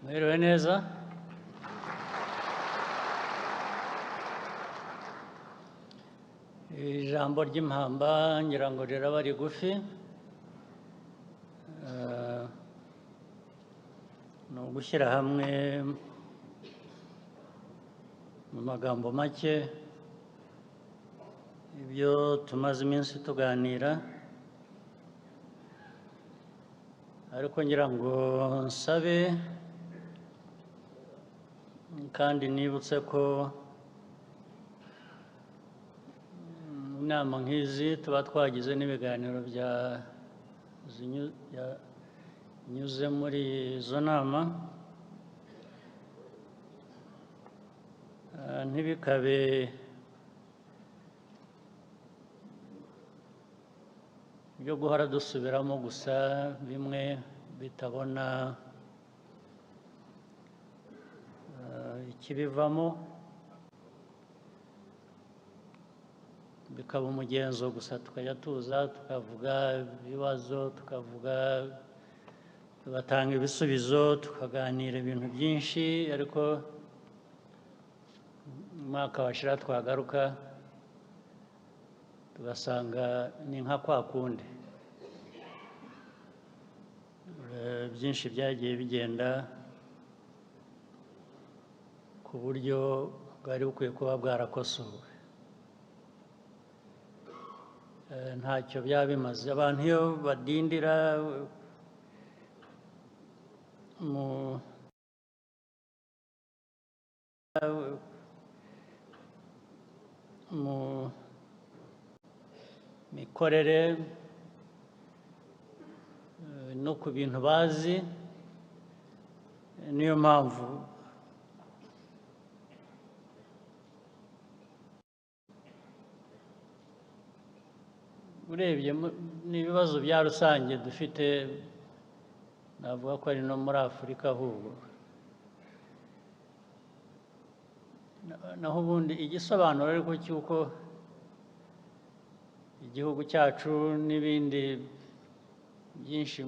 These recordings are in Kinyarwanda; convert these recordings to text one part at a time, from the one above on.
Mwiriwe neza. Ijambo ry'impamba ngira ngo riraba rigufi. Ni ugushyira hamwe mu magambo make ibyo tumaze iminsi tuganira, ariko ngira ngo nsabe kandi nibutse ko inama nk'izi tuba twagize n'ibiganiro byanyuze muri izo nama, ntibikabe byo guhora dusubiramo gusa bimwe bitabona ikibivamo, bikaba umugenzo gusa tukajya tuza tukavuga ibibazo, tugatanga ibisubizo, tukaganira ibintu byinshi, ariko umwaka washira twagaruka tugasanga ni nka kwa kundi. Byinshi byagiye bigenda ku buryo bwari bukwiye kuba bwarakosowe. Ntacyo byaba bimaze abantu iyo badindira mu mikorere no ku bintu bazi. Niyo mpamvu urebye n'ibibazo bya rusange dufite, navuga ko ari no muri Afurika ahubwo. Naho ubundi igisobanuro ariko cy'uko igihugu cyacu n'ibindi byinshi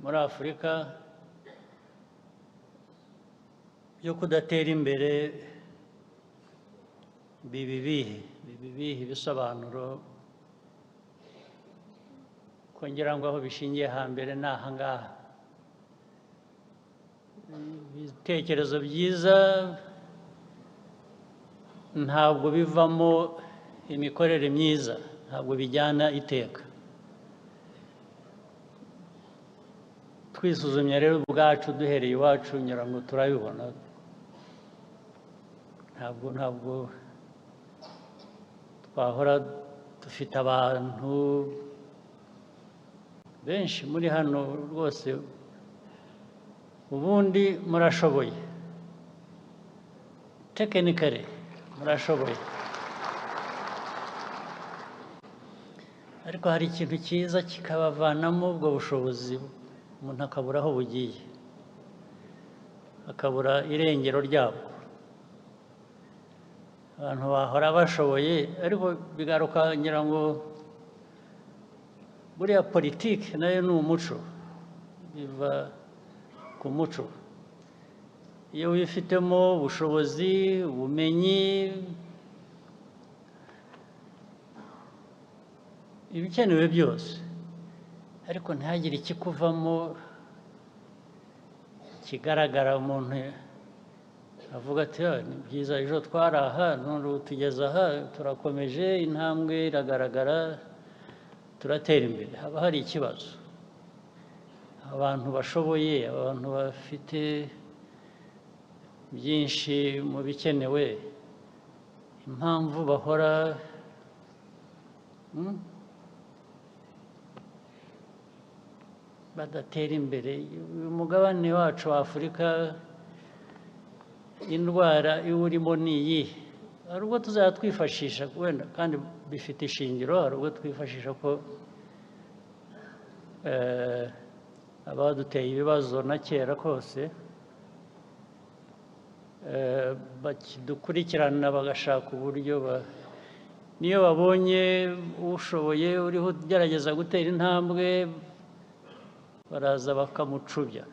muri Afurika byo kudatera imbere bibibihe ibisobanuro, ko ngira ngo aho bishingiye hambere ni aha ngaha. Ibitekerezo byiza ntabwo bivamo imikorere myiza, ntabwo bijyana iteka. Twisuzumye rero ubwacu duhereye iwacu ngira ngo turabibona. Ntabwo twahora dufite abantu benshi muri hano rwose, ubundi murashoboye, tekinikare murashoboye, ariko hari ikintu cyiza kikabavanamo ubwo bushobozi, umuntu akabura aho bugiye, akabura irengero ryabwo. Abantu bahora bashoboye, ariko bigaruka ngira ngo buriya politiki nayo ni umuco, biva ku muco. Iyo wifitemo ubushobozi, ubumenyi, ibikenewe byose, ariko ntihagire ikikuvamo kigaragara, umuntu avuga ati ni byiza, ejo twari aha none ubu tugeze aha, turakomeje, intambwe iragaragara, turatera imbere. Haba hari ikibazo. Abantu bashoboye, abantu bafite byinshi mu bikenewe, impamvu bahora badatera imbere. Uyu mugabane wacu wa Afurika, indwara iwurimo ni iyihe? Hari ubwo tuzajya twifashisha wenda, kandi bifite ishingiro, hari ubwo twifashisha ko abaduteye ibibazo na kera kose bakidukurikirana bagashaka uburyo niyo babonye ushoboye uriho ugerageza gutera intambwe baraza bakamucubya.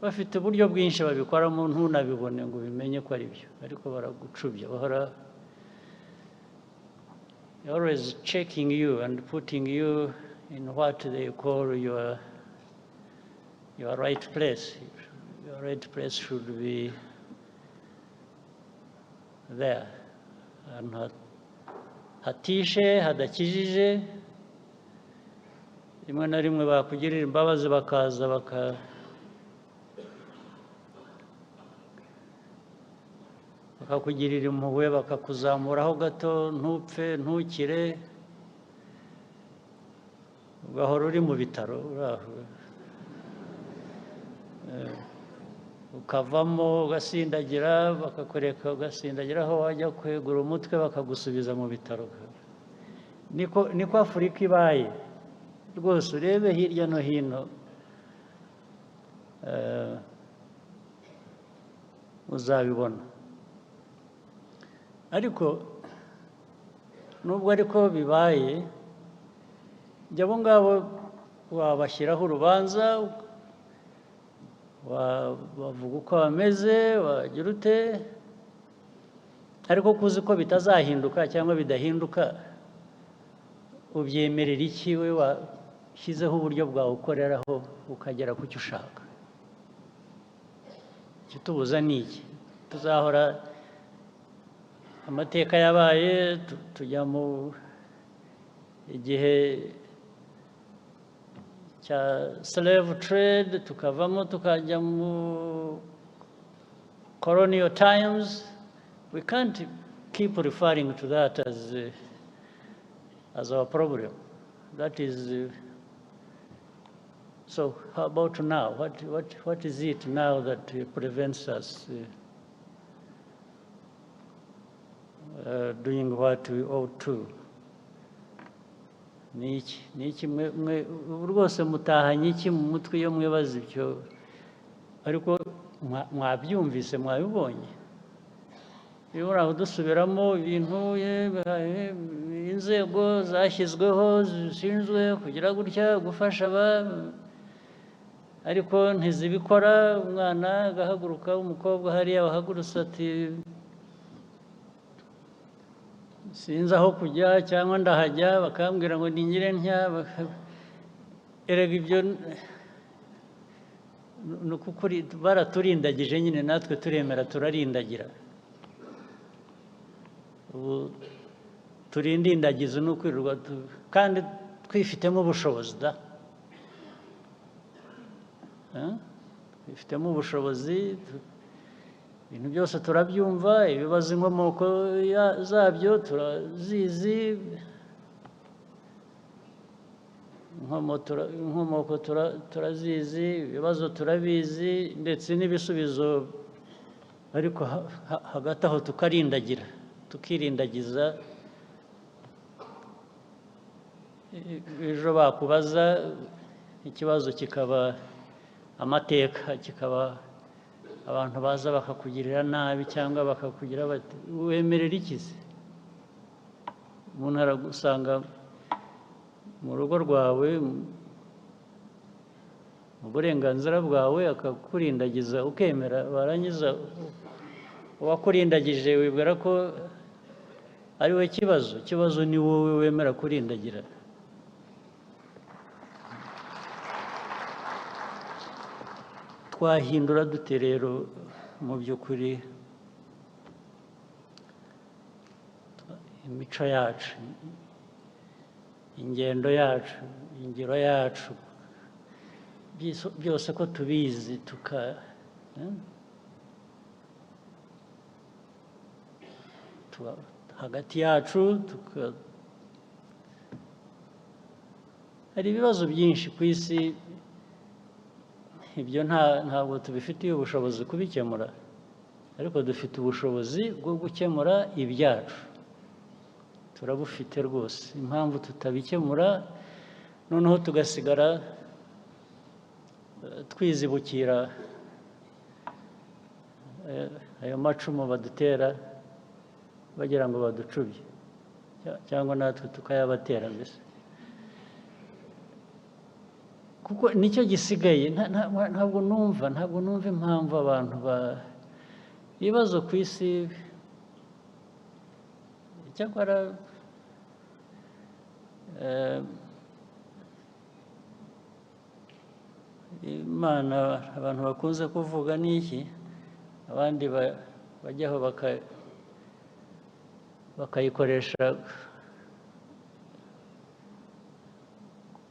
bafite uburyo bwinshi babikoramo ntunabibone ngo bimenye ko ari byo ariko baragucubya bahora always checking you and putting you in what they call your right place. Your right place should be there and hatishe hadakijije rimwe na rimwe bakugirira imbabazi bakaza bakakugirira impuhwe bakakuzamuraho gato ntupfe ntukire ugahora uri mu bitaro ukavamo ugasindagira bakakureka ugasindagira aho wajya kwegura umutwe bakagusubiza mu bitaro niko Afurika ibaye rwose urebe hirya no hino uzabibona ariko nubwo ariko bibaye njye abo ngabo wabashyiraho urubanza bavuga uko bameze wagira ute ariko kuzi ko bitazahinduka cyangwa bidahinduka ubyemerera iki we washyizeho uburyo bwawe ukoreraho ukagera ku cyo ushaka icyo tubuza ni iki tuzahora amateka yabaye tujya mu igihe cya slave trade tukavamo tukajya mu colonial times we can't keep referring to that as our problem that is so how about now what is it now that prevents us doing what we ought to niki mwe rwose mutahanye iki mu mutwe iyo mwibaza ibyo ariko mwabyumvise mwabibonye iyo uraho dusubiramo ibintu inzego zashyizweho zishinzwe kugira gutya gufasha ariko ntizibikora umwana agahaguruka umukobwa hariya wahagurutse ati sinzi aho kujya cyangwa ndahajya bakambwira ngo ningire ntya erega ibyo ni ukuri baraturindagije nyine natwe turemera turarindagira ubu turindindagiza ni ukwirirwa kandi twifitemo ubushobozi twifitemo ubushobozi ibintu byose turabyumva ibibazo inkomoko zabyo turazizi inkomoko turazizi ibibazo turabizi ndetse n'ibisubizo ariko hagati aho tukirindagiza ejo bakubaza ikibazo kikaba amateka kikaba abantu baza bakakugirira nabi cyangwa bakakugira bati wemerera ikizi umuntu aragusanga mu rugo rwawe mu burenganzira bwawe akakurindagiza ukemera warangiza uwakurindagije wibwira ko ari we ikibazo ni wowe wemera kurindagira twahindura dute rero mu by'ukuri imico yacu ingendo yacu ingiro yacu byose ko tubizi hagati yacu hari ibibazo byinshi ku isi ibyo ntabwo tubifitiye ubushobozi kubikemura ariko dufite ubushobozi bwo gukemura ibyacu turabufite rwose impamvu tutabikemura noneho tugasigara twizibukira ayo macumu badutera bagira ngo baducubye cyangwa natwe tukayabatera mbese kuko nicyo gisigaye ntabwo numva impamvu abantu ibibazo ku isi cyakora Imana abantu bakunze kuvuga n'iki abandi bajyaho bakayikoresha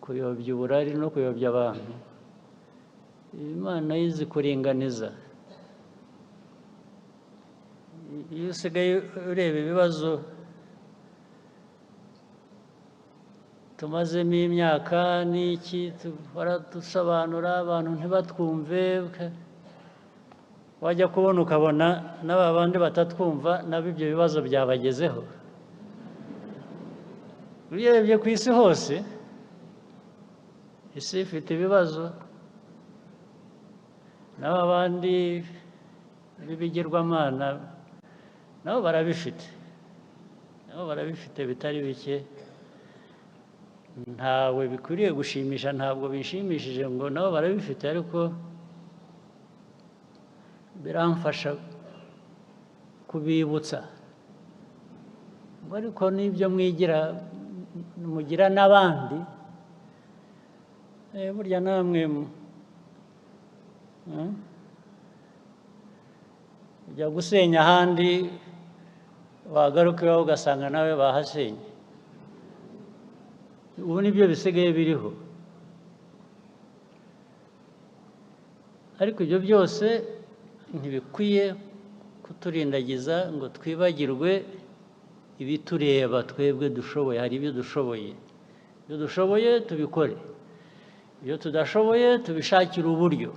kuyobya uburari no kuyobya abantu. Imana yizi kuringaniza. Iyo usigaye ureba ibibazo tumazemo imyaka n'iki dusobanura abantu ntibatwumve, wajya kubona ukabona n'aba bandi batatwumva nabo ibyo bibazo byabagezeho. Urebye ku isi hose, isi ifite ibibazo, n'aba bandi b'ibigirwamana nabo barabifite bitari bike. Ntawe bikwiriye gushimisha, ntabwo bishimishije ngo nabo barabifite, ariko biramfasha kubibutsa ngo ariko n'ibyo mugira n'abandi, burya namwe ujya gusenya ahandi wagaruka iwawe ugasanga nawe bahasenye. Ubu nibyo bisigaye biriho, ariko ibyo byose ntibikwiye kuturindagiza ngo twibagirwe ibitureba twebwe dushoboye. Hari ibyo dushoboye, tubikore, ibyo tudashoboye tubishakire uburyo,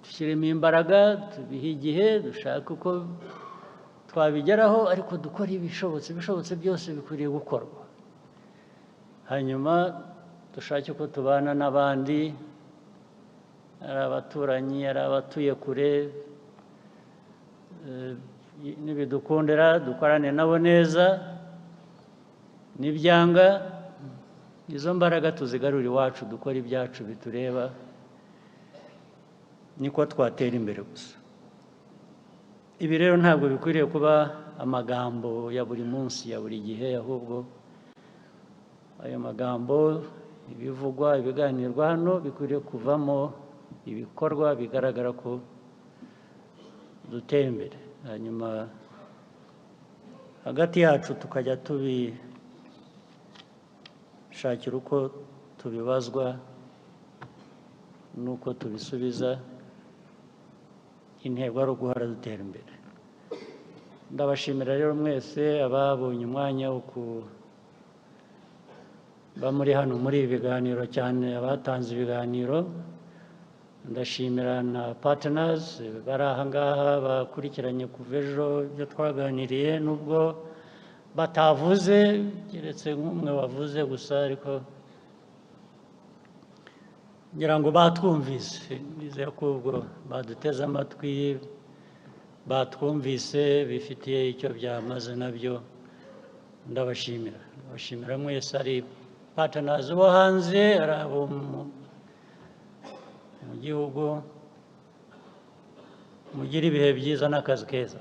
dushyiremo imbaraga, tubihe igihe, dushake uko twabigeraho, ariko dukora ibishobotse byose bikwiriye gukorwa. Hanyuma dushake uko tubana n'abandi, ari abaturanyi, ari abatuye kure, nibidukundira dukorane nabo neza, nibyanga izo mbaraga tuzigarura iwacu, dukora ibyacu bitureba, niko twatera imbere gusa. Ibi rero ntabwo bikwiriye kuba amagambo ya buri munsi, ya buri gihe, ahubwo ayo magambo, ibivugwa, ibiganirwa hano bikwiriye kuvamo ibikorwa bigaragara ko dutera imbere. Hanyuma hagati yacu tukajya tubishakira uko tubibazwa n'uko tubisubiza. Intego ari uguhora dutera imbere. Ndabashimira rero mwese ababonye umwanya wo kuba muri hano muri ibi biganiro, cyane abatanze ibiganiro. Ndashimira na partners bari aha ngaha bakurikiranye kuva ejo ibyo twaganiriye, nubwo batavuze keretse nk'umwe wavuze gusa, ariko ngira ngo batwumvise. Nizeye ko ubwo baduteze amatwi, batwumvise, bifitiye icyo byamaze nabyo. Ndabashimira mwese, ari partners bo hanze, ari abo mu gihugu. Mugire ibihe byiza n'akazi keza.